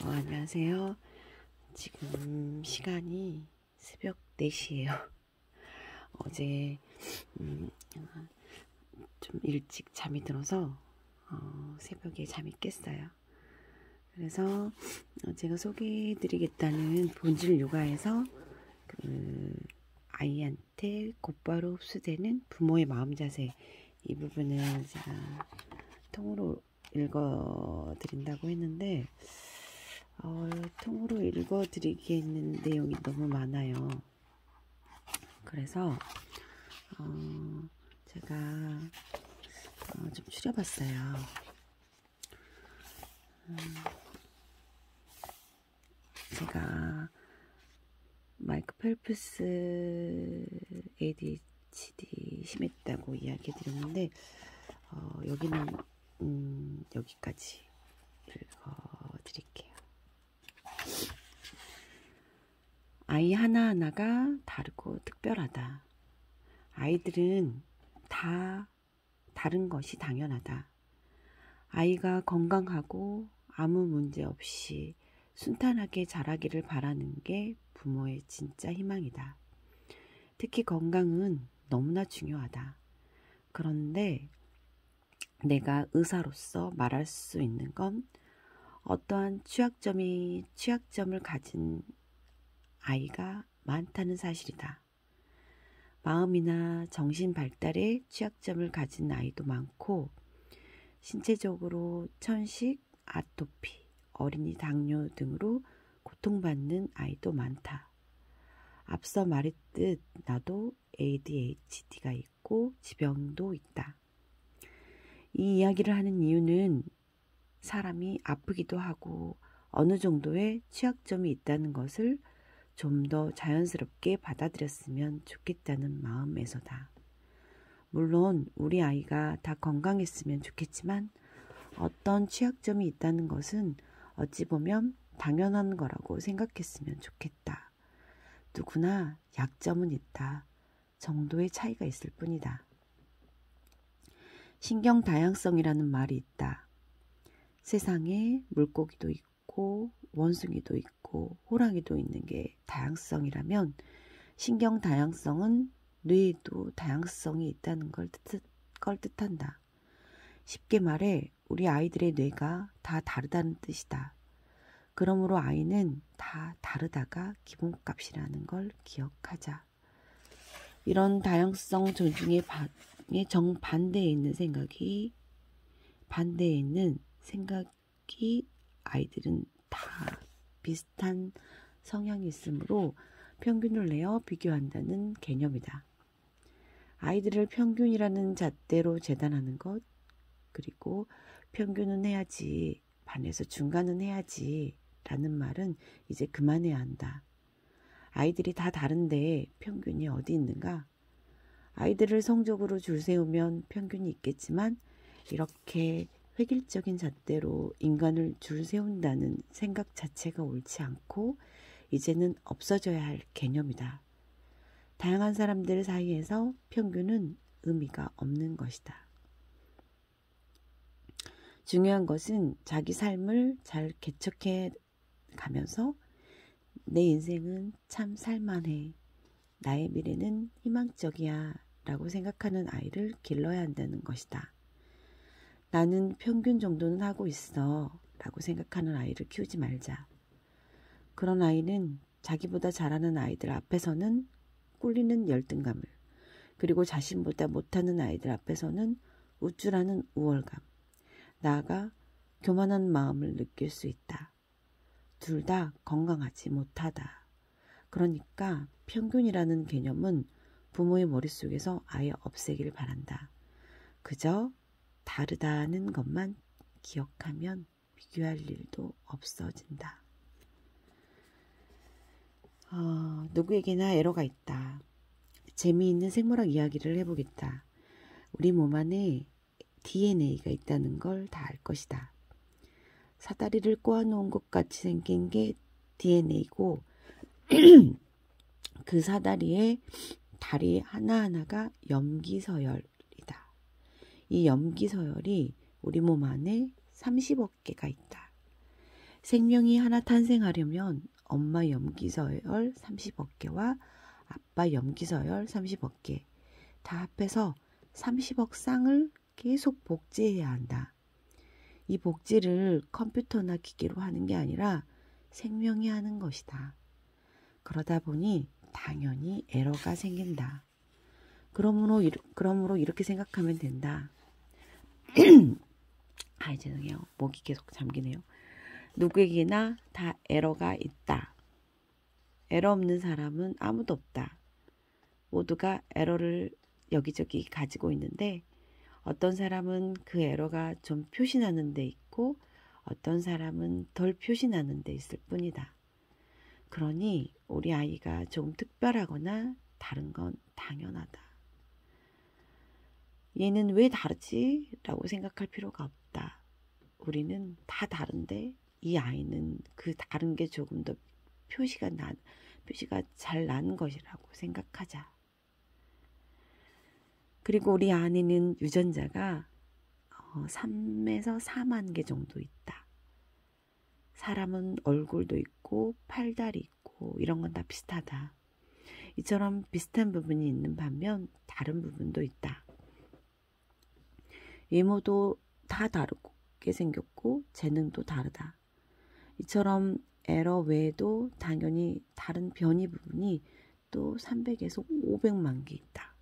안녕하세요. 지금 시간이 새벽 4시예요. 어제 좀 일찍 잠이 들어서 새벽에 잠이 깼어요. 그래서 제가 소개해드리겠다는 본질 육아에서 아이한테 곧바로 흡수되는 부모의 마음 자세, 이 부분을 제가 통으로 읽어드린다고 했는데 통으로 읽어드리기에는 내용이 너무 많아요. 그래서 제가 좀 추려봤어요. 제가 마이크 펠프스 ADHD 심했다고 이야기 드렸는데 여기는 여기까지 읽어드릴게요. 아이 하나하나가 다르고 특별하다. 아이들은 다 다른 것이 당연하다. 아이가 건강하고 아무 문제 없이 순탄하게 자라기를 바라는 게 부모의 진짜 희망이다. 특히 건강은 너무나 중요하다. 그런데 내가 의사로서 말할 수 있는 건 어떠한 취약점을 가진 아이가 많다는 사실이다. 마음이나 정신 발달에 취약점을 가진 아이도 많고 신체적으로 천식, 아토피, 어린이 당뇨 등으로 고통받는 아이도 많다. 앞서 말했듯 나도 ADHD가 있고 지병도 있다. 이 이야기를 하는 이유는 사람이 아프기도 하고 어느 정도의 취약점이 있다는 것을 좀 더 자연스럽게 받아들였으면 좋겠다는 마음에서다. 물론 우리 아이가 다 건강했으면 좋겠지만 어떤 취약점이 있다는 것은 어찌 보면 당연한 거라고 생각했으면 좋겠다. 누구나 약점은 있다. 정도의 차이가 있을 뿐이다. 신경 다양성이라는 말이 있다. 세상에 물고기도 있고 원숭이도 있고 호랑이도 있는 게 다양성이라면 신경 다양성은 뇌에도 다양성이 있다는 걸 뜻한다. 쉽게 말해 우리 아이들의 뇌가 다 다르다는 뜻이다. 그러므로 아이는 다 다르다가 기본값이라는 걸 기억하자. 이런 다양성 존중의 정반대에 있는 생각이 아이들은 다 비슷한 성향이 있으므로 평균을 내어 비교한다는 개념이다. 아이들을 평균이라는 잣대로 재단하는 것, 그리고 평균은 해야지, 반에서 중간은 해야지 라는 말은 이제 그만해야 한다. 아이들이 다 다른데 평균이 어디 있는가? 아이들을 성적으로 줄 세우면 평균이 있겠지만 이렇게 획일적인 잣대로 인간을 줄 세운다는 생각 자체가 옳지 않고 이제는 없어져야 할 개념이다. 다양한 사람들 사이에서 평균은 의미가 없는 것이다. 중요한 것은 자기 삶을 잘 개척해 가면서 내 인생은 참 살만해, 나의 미래는 희망적이야 라고 생각하는 아이를 길러야 한다는 것이다. 나는 평균 정도는 하고 있어 라고 생각하는 아이를 키우지 말자. 그런 아이는 자기보다 잘하는 아이들 앞에서는 꿀리는 열등감을, 그리고 자신보다 못하는 아이들 앞에서는 우쭐하는 우월감, 나아가 교만한 마음을 느낄 수 있다. 둘 다 건강하지 못하다. 그러니까 평균이라는 개념은 부모의 머릿속에서 아예 없애길 바란다. 그저 다르다는 것만 기억하면 비교할 일도 없어진다. 누구에게나 에러가 있다. 재미있는 생물학 이야기를 해보겠다. 우리 몸 안에 DNA가 있다는 걸 다 알 것이다. 사다리를 꼬아놓은 것 같이 생긴 게 DNA고 그 사다리에 다리 하나하나가 염기서열이다. 이 염기서열이 우리 몸 안에 30억 개가 있다. 생명이 하나 탄생하려면 엄마 염기서열 30억 개와 아빠 염기서열 30억 개 다 합해서 30억 쌍을 계속 복제해야 한다. 이 복제를 컴퓨터나 기계로 하는 게 아니라 생명이 하는 것이다. 그러다 보니 당연히 에러가 생긴다. 그러므로 이렇게 생각하면 된다. 죄송해요. 목이 계속 잠기네요. 누구에게나 다 에러가 있다. 에러 없는 사람은 아무도 없다. 모두가 에러를 여기저기 가지고 있는데 어떤 사람은 그 에러가 좀 표시나는 데 있고 어떤 사람은 덜 표시나는 데 있을 뿐이다. 그러니 우리 아이가 조금 특별하거나 다른 건 당연하다. 얘는 왜 다르지? 라고 생각할 필요가 없다. 우리는 다 다른데 이 아이는 그 다른 게 조금 더 표시가 잘 나는 것이라고 생각하자. 그리고 우리 안에는 유전자가 3에서 4만 개 정도 있다. 사람은 얼굴도 있고 팔다리 있고 이런 건 다 비슷하다. 이처럼 비슷한 부분이 있는 반면 다른 부분도 있다. 외모도 다 다르게 생겼고 재능도 다르다. 이처럼 에러 외에도 당연히 다른 변이 부분이 또 300에서 500만 개 있다.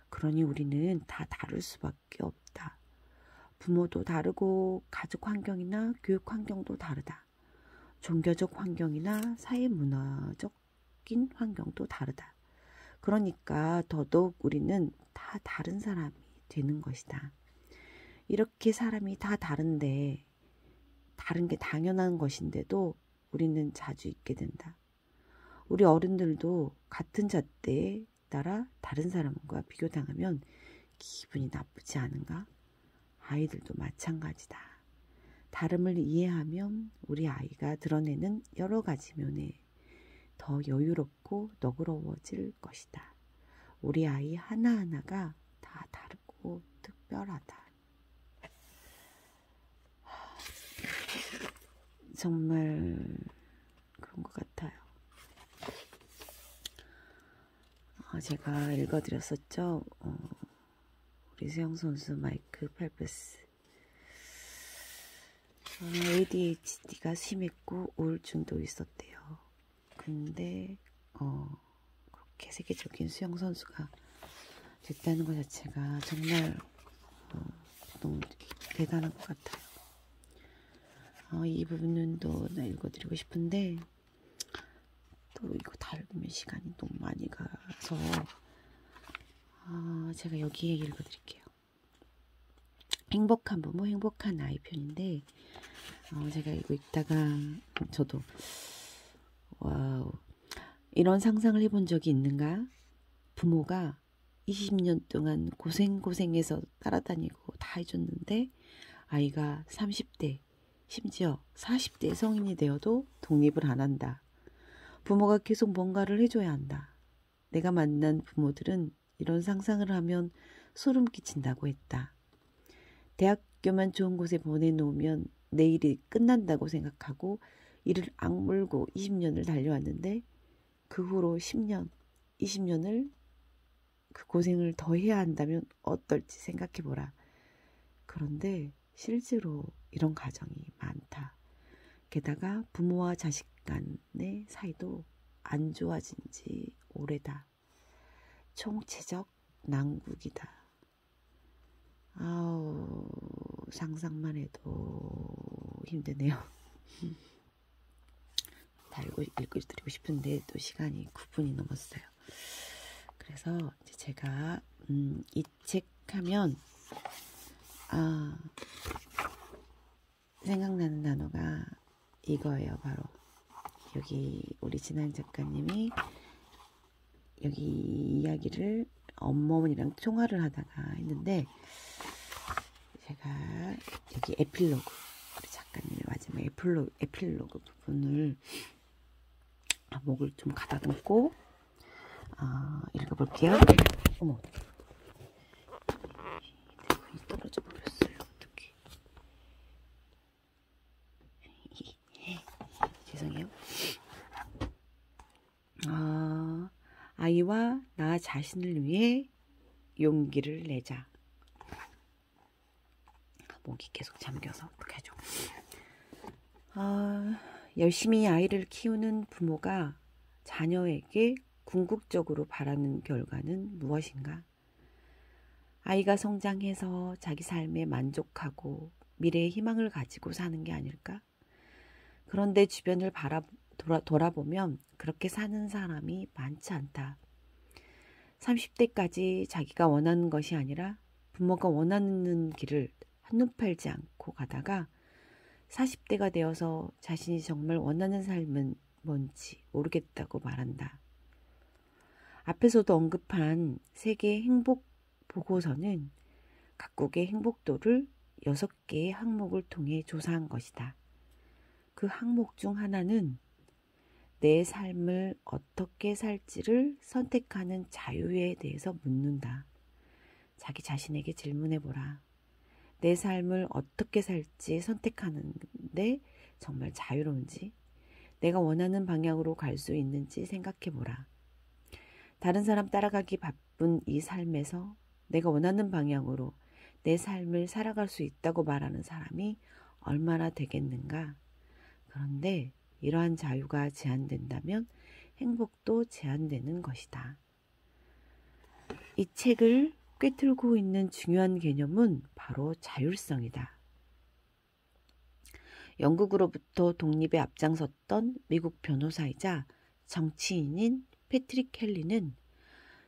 그러니 우리는 다 다를 수밖에 없다. 부모도 다르고 가족 환경이나 교육 환경도 다르다. 종교적 환경이나 사회문화적인 환경도 다르다. 그러니까 더더욱 우리는 다 다른 사람이 되는 것이다. 이렇게 사람이 다 다른데 다른 게 당연한 것인데도 우리는 자주 잊게 된다. 우리 어른들도 같은 잣대에 따라 다른 사람과 비교당하면 기분이 나쁘지 않은가? 아이들도 마찬가지다. 다름을 이해하면 우리 아이가 드러내는 여러 가지 면에 더 여유롭고 너그러워질 것이다. 우리 아이 하나하나가 다 다르고 특별하다. 정말 그런 것 같아요. 제가 읽어드렸었죠. 우리 수영 선수 마이크 펠프스. ADHD가 심했고 우울증도 있었대요. 근데 그렇게 세계적인 수영 선수가 됐다는 것 자체가 정말 너무 대단한 것 같아요. 이 부분은 또 읽어드리고 싶은데 또 이거 다 읽으면 시간이 너무 많이 가서 제가 여기에 읽어드릴게요. 행복한 부모, 행복한 아이 편인데 제가 이거 읽다가 저도 와우, 이런 상상을 해본 적이 있는가? 부모가 20년 동안 고생해서 따라다니고 다 해줬는데 아이가 30대 심지어 40대 성인이 되어도 독립을 안 한다. 부모가 계속 뭔가를 해줘야 한다. 내가 만난 부모들은 이런 상상을 하면 소름 끼친다고 했다. 대학교만 좋은 곳에 보내놓으면 내일이 끝난다고 생각하고 이를 악물고 20년을 달려왔는데 그 후로 10년, 20년을 그 고생을 더 해야 한다면 어떨지 생각해보라. 그런데 실제로 이런 가정이 많다. 게다가 부모와 자식 간의 사이도 안 좋아진 지 오래다. 총체적 난국이다. 상상만 해도 힘드네요. 다 읽어드리고 싶은데 또 시간이 9분이 넘었어요. 그래서 이제 제가 이 책 하면 생각나는 단어가 이거예요. 바로 여기 우리 진한 작가님이 여기 이야기를 어머니랑 통화를 하다가 했는데 제가 여기 에필로그 우리 작가님의 마지막 에필로그 부분을 목을 좀 가다듬고 읽어볼게요. 어머, 대본이 떨어져 버렸어요. 어떡해. 아이와 나 자신을 위해 용기를 내자. 목이 계속 잠겨서 어떡하죠? 열심히 아이를 키우는 부모가 자녀에게 궁극적으로 바라는 결과는 무엇인가? 아이가 성장해서 자기 삶에 만족하고 미래의 희망을 가지고 사는 게 아닐까? 그런데 주변을 돌아보면 그렇게 사는 사람이 많지 않다. 30대까지 자기가 원하는 것이 아니라 부모가 원하는 길을 한눈 팔지 않고 가다가 40대가 되어서 자신이 정말 원하는 삶은 뭔지 모르겠다고 말한다. 앞에서도 언급한 세계 행복 보고서는 각국의 행복도를 6개의 항목을 통해 조사한 것이다. 그 항목 중 하나는 내 삶을 어떻게 살지를 선택하는 자유에 대해서 묻는다. 자기 자신에게 질문해보라. 내 삶을 어떻게 살지 선택하는데 정말 자유로운지, 내가 원하는 방향으로 갈 수 있는지 생각해보라. 다른 사람 따라가기 바쁜 이 삶에서 내가 원하는 방향으로 내 삶을 살아갈 수 있다고 말하는 사람이 얼마나 되겠는가? 그런데 이러한 자유가 제한된다면 행복도 제한되는 것이다. 이 책을 꿰뚫고 있는 중요한 개념은 바로 자율성이다. 영국으로부터 독립에 앞장섰던 미국 변호사이자 정치인인 패트릭 켈리는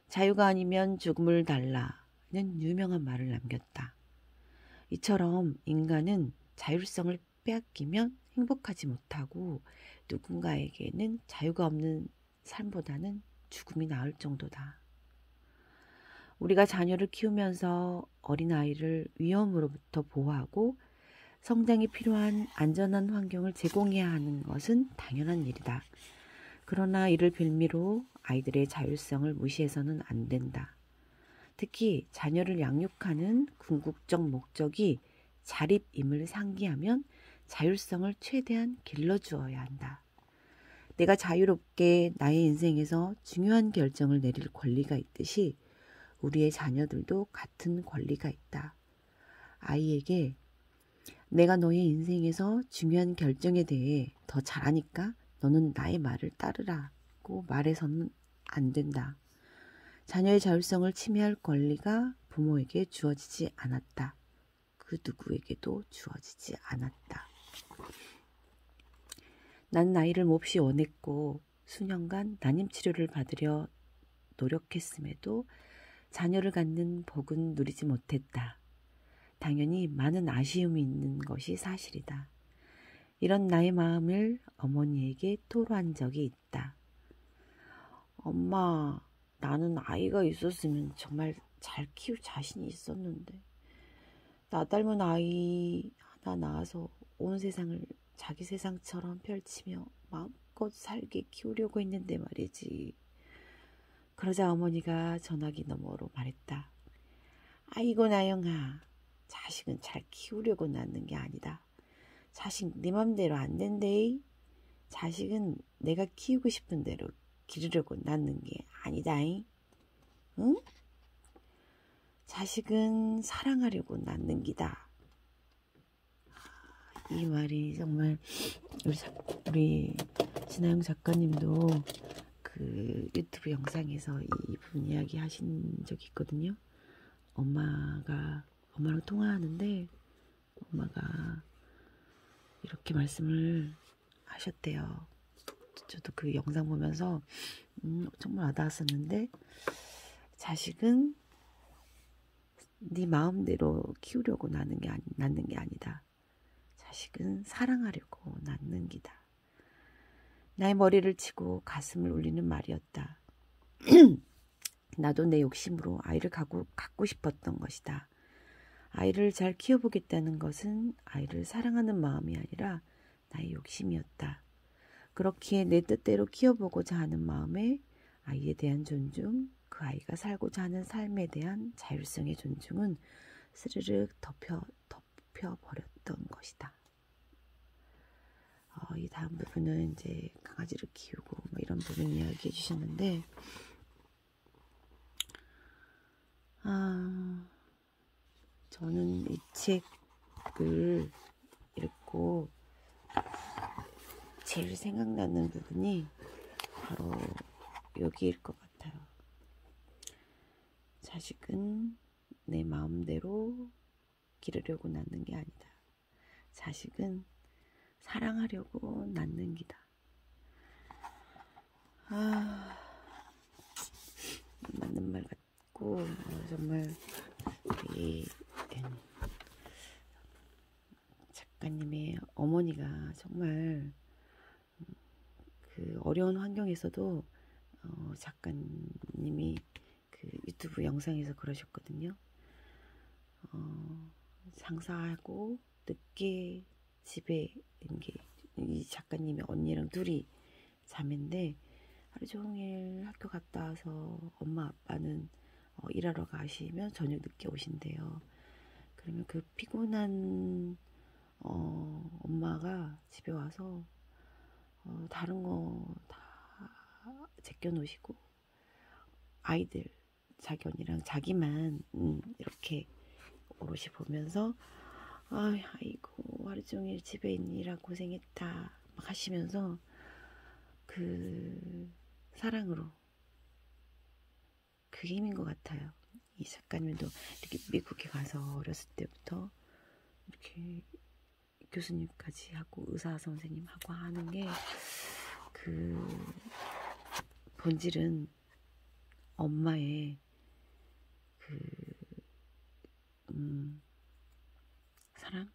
자유가 아니면 죽음을 달라는 유명한 말을 남겼다. 이처럼 인간은 자율성을 빼앗기면 행복하지 못하고 누군가에게는 자유가 없는 삶보다는 죽음이 나을 정도다. 우리가 자녀를 키우면서 어린아이를 위험으로부터 보호하고 성장이 필요한 안전한 환경을 제공해야 하는 것은 당연한 일이다. 그러나 이를 빌미로 아이들의 자율성을 무시해서는 안 된다. 특히 자녀를 양육하는 궁극적 목적이 자립임을 상기하면 자율성을 최대한 길러주어야 한다. 내가 자유롭게 나의 인생에서 중요한 결정을 내릴 권리가 있듯이 우리의 자녀들도 같은 권리가 있다. 아이에게 내가 너의 인생에서 중요한 결정에 대해 더 잘하니까 너는 나의 말을 따르라고 말해서는 안 된다. 자녀의 자율성을 침해할 권리가 부모에게 주어지지 않았다. 그 누구에게도 주어지지 않았다. 난 아이를 몹시 원했고 수년간 난임치료를 받으려 노력했음에도 자녀를 갖는 복은 누리지 못했다. 당연히 많은 아쉬움이 있는 것이 사실이다. 이런 나의 마음을 어머니에게 토로한 적이 있다. 엄마, 나는 아이가 있었으면 정말 잘 키울 자신이 있었는데 나 닮은 아이 하나 낳아서 온 세상을 자기 세상처럼 펼치며 마음껏 살게 키우려고 했는데 말이지. 그러자 어머니가 전화기 너머로 말했다. 아이고 나영아, 자식은 잘 키우려고 낳는 게 아니다. 자식 네 맘대로 안 된대. 자식은 내가 키우고 싶은 대로 기르려고 낳는 게 아니다잉. 응? 자식은 사랑하려고 낳는 기다. 이 말이 정말 우리 진아영 작가님도 그 유튜브 영상에서 이 부분 이야기 하신 적이 있거든요. 엄마랑 통화하는데 엄마가 이렇게 말씀을 하셨대요. 저도 그 영상 보면서 정말 와닿았었는데, 자식은 네 마음대로 키우려고 낳는 게 아니다. 자식은 사랑하려고 낳는 기다. 나의 머리를 치고 가슴을 울리는 말이었다. 나도 내 욕심으로 아이를 갖고 싶었던 것이다. 아이를 잘 키워보겠다는 것은 아이를 사랑하는 마음이 아니라 나의 욕심이었다. 그렇기에 내 뜻대로 키워보고자 하는 마음에 아이에 대한 존중, 그 아이가 살고자 하는 삶에 대한 자율성의 존중은 스르륵 덮여버렸던 것이다. 이 다음 부분은 이제 강아지를 키우고 뭐 이런 부분 이야기해 주셨는데, 저는 이 책을 읽고 제일 생각나는 부분이 바로 여기일 것 같아요. 자식은 내 마음대로 기르려고 낳는 게 아니다. 자식은 사랑하려고 낳는 기다. 맞는 말 같고, 정말 이 작가님의 어머니가 정말 그 어려운 환경에서도 작가님이 그 유튜브 영상에서 그러셨거든요. 장사하고 늦게 집에 이 작가님의 언니랑 둘이 자매인데 하루 종일 학교 갔다 와서 엄마 아빠는 일하러 가시면 저녁 늦게 오신대요. 그러면 그 피곤한 엄마가 집에 와서 다른 거 다 제껴 놓으시고 아이들 자기 언니랑 자기만 이렇게 오롯이 보면서 아이고 하루 종일 집에 있느라 고생했다 막 하시면서 그 사랑으로 그게 힘인 것 같아요. 이 작가님도 이렇게 미국에 가서 어렸을 때부터 이렇게 교수님까지 하고 의사 선생님하고 하는 게 그 본질은 엄마의 그 사랑,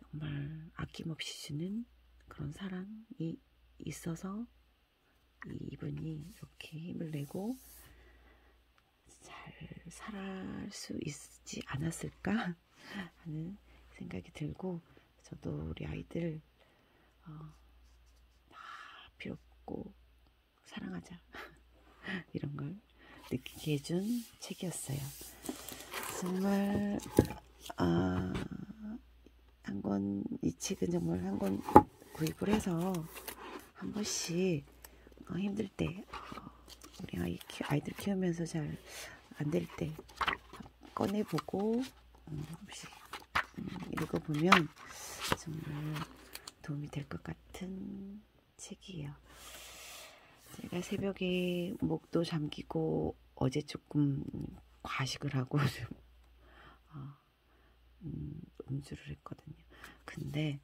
정말 아낌없이 주는 그런 사랑이 있어서 이분이 이렇게 힘을 내고 잘 살아갈 수 있지 않았을까 하는 생각이 들고, 저도 우리 아이들 다 필요 없고 사랑하자 이런 걸 느끼게 해준 책이었어요. 정말 이 책은 정말 한 권 구입을 해서 한 번씩 힘들 때 우리 아이들 키우면서 잘 안 될 때 꺼내보고 읽어보면 정말 도움이 될 것 같은 책이에요. 제가 새벽에 목도 잠기고 어제 조금 과식을 하고 좀 음주를 했거든요. 근데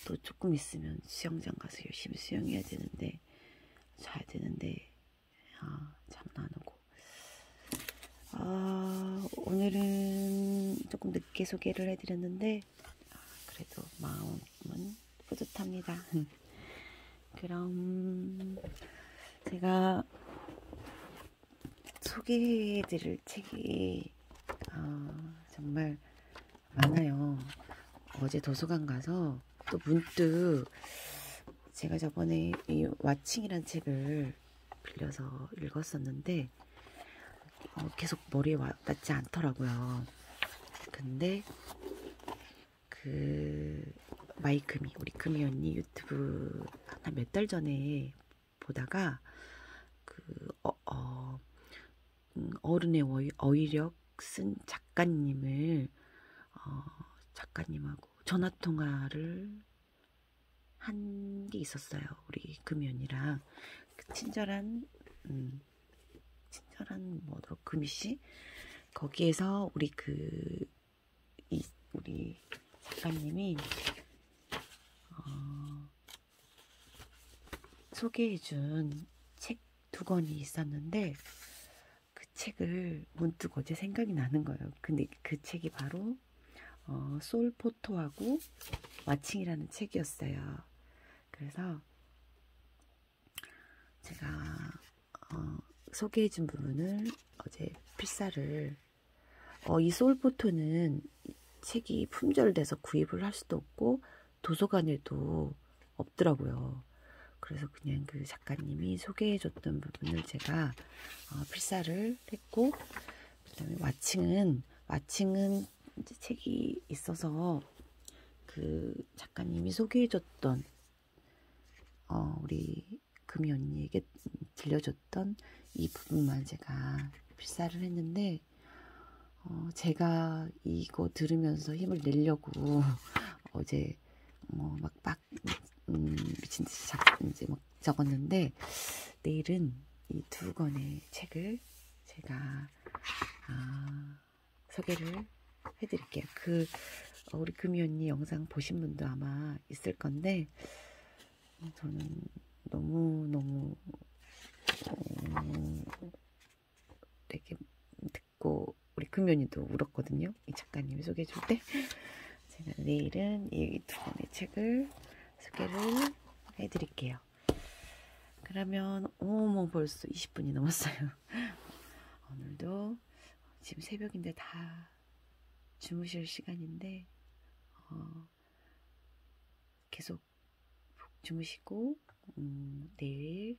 또 조금 있으면 수영장 가서 열심히 수영해야 되는데 자야 되는데 잠도 안 오고 오늘은 조금 늦게 소개를 해드렸는데 그래도 마음은 뿌듯합니다. 그럼 제가 소개해드릴 책이 정말 많아요. 어제 도서관 가서 또 문득 제가 저번에 이 와칭이란 책을 빌려서 읽었었는데 계속 머리에 와닿지 않더라고요. 근데 그 마이크미, 우리 금이 언니 유튜브 한 몇 달 전에 보다가 그 어른의 어휘력 쓴 작가님을 작가님하고 전화 통화를 한 게 있었어요. 우리 금이 언니랑 그 친절한 뭐더라 금이 씨 거기에서 우리 우리 작가님이 소개해준 책 2권이 있었는데 그 책을 문득 어제 생각이 나는 거예요. 근데 그 책이 바로 솔포토하고 와칭이라는 책이었어요. 그래서 제가 소개해준 부분을 어제 필사를 이 솔포토는 책이 품절돼서 구입을 할 수도 없고 도서관에도 없더라고요. 그래서 그냥 그 작가님이 소개해줬던 부분을 제가 필사를 했고, 그 다음에 와칭은 이제 책이 있어서 그 작가님이 소개해줬던 우리 금이 언니에게 들려줬던 이 부분만 제가 필사를 했는데, 제가 이거 들으면서 힘을 내려고 어제 막 미친 듯이 이제 막 적었는데, 내일은 이 두 권의 책을 제가 소개를 해드릴게요. 우리 금이 언니 영상 보신 분도 아마 있을 건데, 저는 너무너무 되게 듣고 우리 금이 언니도 울었거든요. 이 작가님이 소개해줄 때. 제가 내일은 이 두 권의 책을 소개를 해드릴게요. 그러면 벌써 20분이 넘었어요. 오늘도 지금 새벽인데 다 주무실 시간인데 계속 주무시고 내일